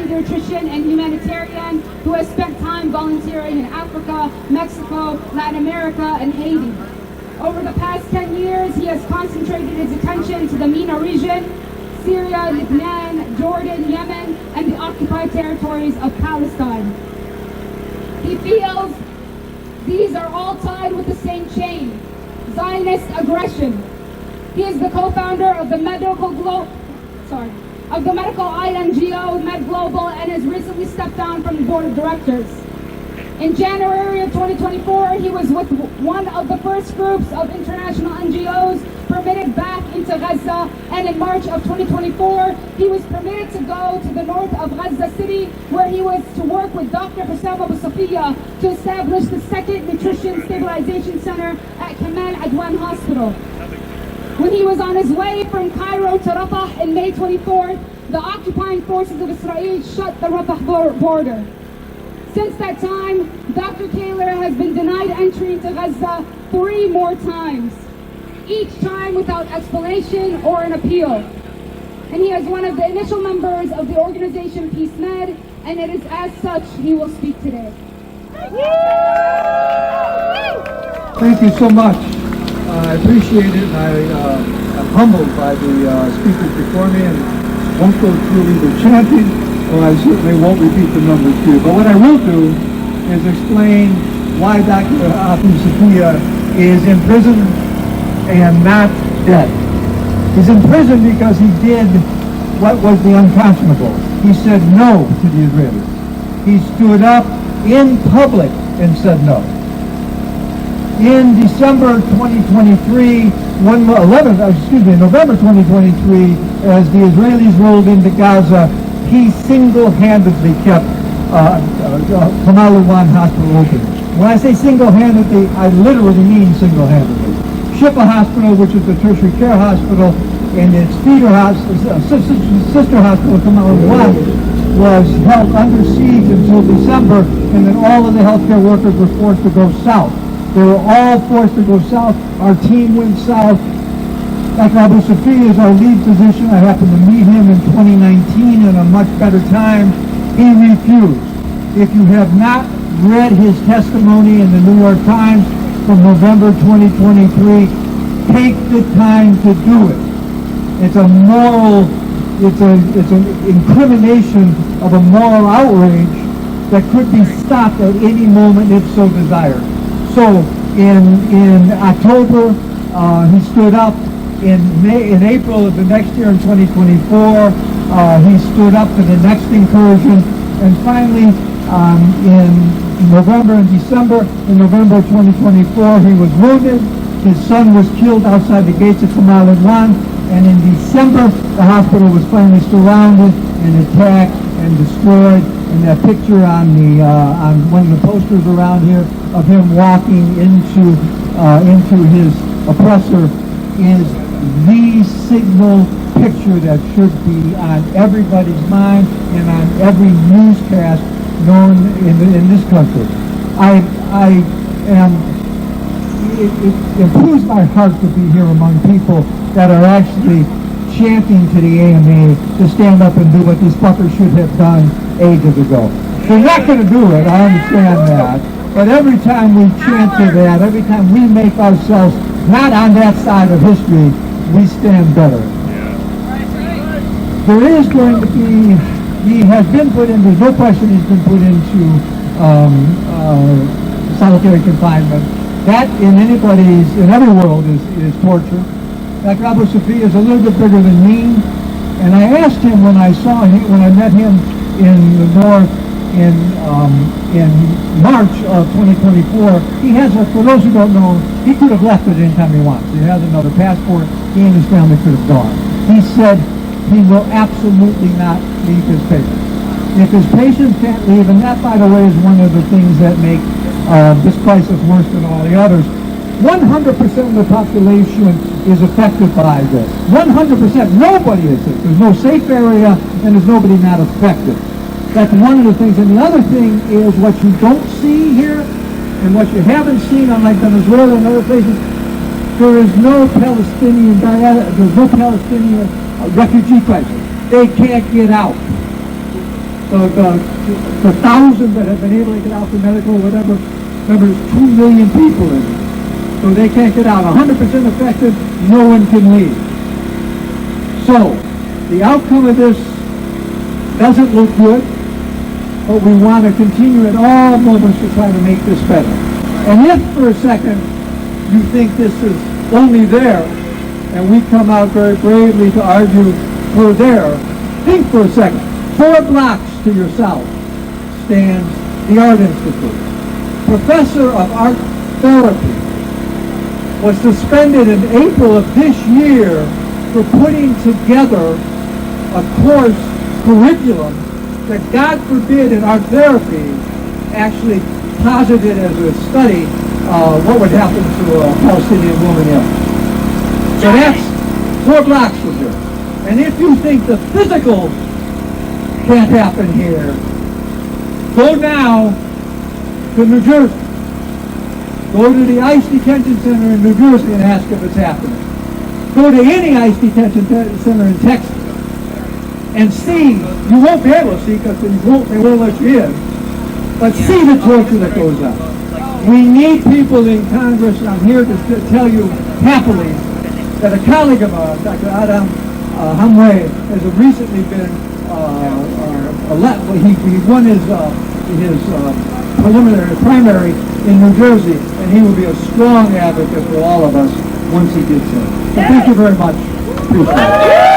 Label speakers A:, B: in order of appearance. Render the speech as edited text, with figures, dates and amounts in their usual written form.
A: pediatrician and humanitarian who has spent time volunteering in Africa, Mexico, Latin America, and Haiti. Over the past 10 years, he has concentrated his attention to the MENA region, Syria, Lebanon, Jordan, Yemen, and the occupied territories of Palestine. He feels these are all tied with the same chain, Zionist aggression. He is the co-founder of the medical eye NGO, Med Global, and has recently stepped down from the board of directors. In January of 2024, he was with one of the first groups of international NGOs permitted back into Gaza, and in March of 2024, he was permitted to go to the north of Gaza City, where he was to work with Dr. Hussam Abu Safiya to establish the second nutrition stabilization center at Kamal Adwan Hospital. When he was on his way from Cairo to Rafah in May 24th, the occupying forces of Israel shut the Rafah border. Since that time, Dr. Kaler has been denied entry into Gaza 3 more times, each time without explanation or an appeal. And he is one of the initial members of the organization Peace Med, and it is as such he will speak today.
B: Thank you so much. I appreciate it, and I'm humbled by the speakers before me, and won't go through either chanting, or I certainly won't repeat the numbers to you. But what I will do is explain why Dr. Abu Safiya is in prison and not dead. He's in prison because he did what was the unconscionable. He said no to the Israelis. He stood up in public and said no. In December 2023, November 2023, as the Israelis rolled into Gaza, he single-handedly kept Kamal Adwan Hospital open. When I say single-handedly, I literally mean single-handedly. Shifa Hospital, which is the tertiary care hospital, and its sister hospital, Kamal Adwan, was held under siege until December, and then all of the healthcare workers were forced to go south. They were all forced to go south. Our team went south. Dr. Abu Safiya is our lead physician. I happened to meet him in 2019 in a much better time. He refused. If you have not read his testimony in the New York Times from November 2023, take the time to do it. It's a moral, it's an incrimination of a moral outrage that could be stopped at any moment if so desired. So in October, he stood up. In April of the next year, in 2024, he stood up for the next incursion. And finally, in November and December, in November 2024, he was wounded. His son was killed outside the gates of Kamal Adwan. And in December, the hospital was finally surrounded and attacked and destroyed. And that picture on one of the posters around here of him walking into his oppressor is the signal picture that should be on everybody's mind and on every newscast known in this country. It improves my heart to be here among people that are actually chanting to the AMA to stand up and do what these fuckers should have done ages ago. They're not going to do it, I understand that. But every time we chant to that, every time we make ourselves not on that side of history, we stand better. There is going to be, he has been put in, there's no question he's been put into solitary confinement. That in every world is torture. Dr. Abu Safiya is a little bit bigger than me, and I asked him when I met him in the north in March of 2024, he has for those who don't know, he could have left at any time he wants. He has another passport, he and his family could have gone. He said he will absolutely not leave his patients. If his patients can't leave, and that, by the way, is one of the things that make this crisis worse than all the others, 100% of the population is affected by this. 100%. Nobody is sick. There's no safe area, and there's nobody not affected. That's one of the things. And the other thing is what you don't see here, and what you haven't seen, unlike Venezuela and other places, there is no Palestinian refugee crisis. They can't get out. the thousands that have been able to get out for medical or whatever, remember there's 2 million people in it. So they can't get out. 100% effective, no one can leave. So, the outcome of this doesn't look good, but we want to continue at all moments to try to make this better. And if for a second you think this is only there, and we come out very bravely to argue we're there, think for a second. 4 blocks to your south stands the Art Institute. Professor of Art Therapy was suspended in April of this year for putting together a course curriculum that, God forbid, in art therapy actually posited as a study what would happen to a Palestinian woman ill. So that's 4 blocks from here. And if you think the physical can't happen here, go now to New Jersey. Go to the ICE detention center in New Jersey and ask if it's happening. Go to any ICE detention center in Texas and see. You won't be able to see because they won't let you in. But see the torture that goes on. We need people in Congress. I'm here to tell you happily that a colleague of ours, Dr. Adam Hamway, has recently been he won his primary in New Jersey, and he will be a strong advocate for all of us once he gets in. So thank you very much. Appreciate it.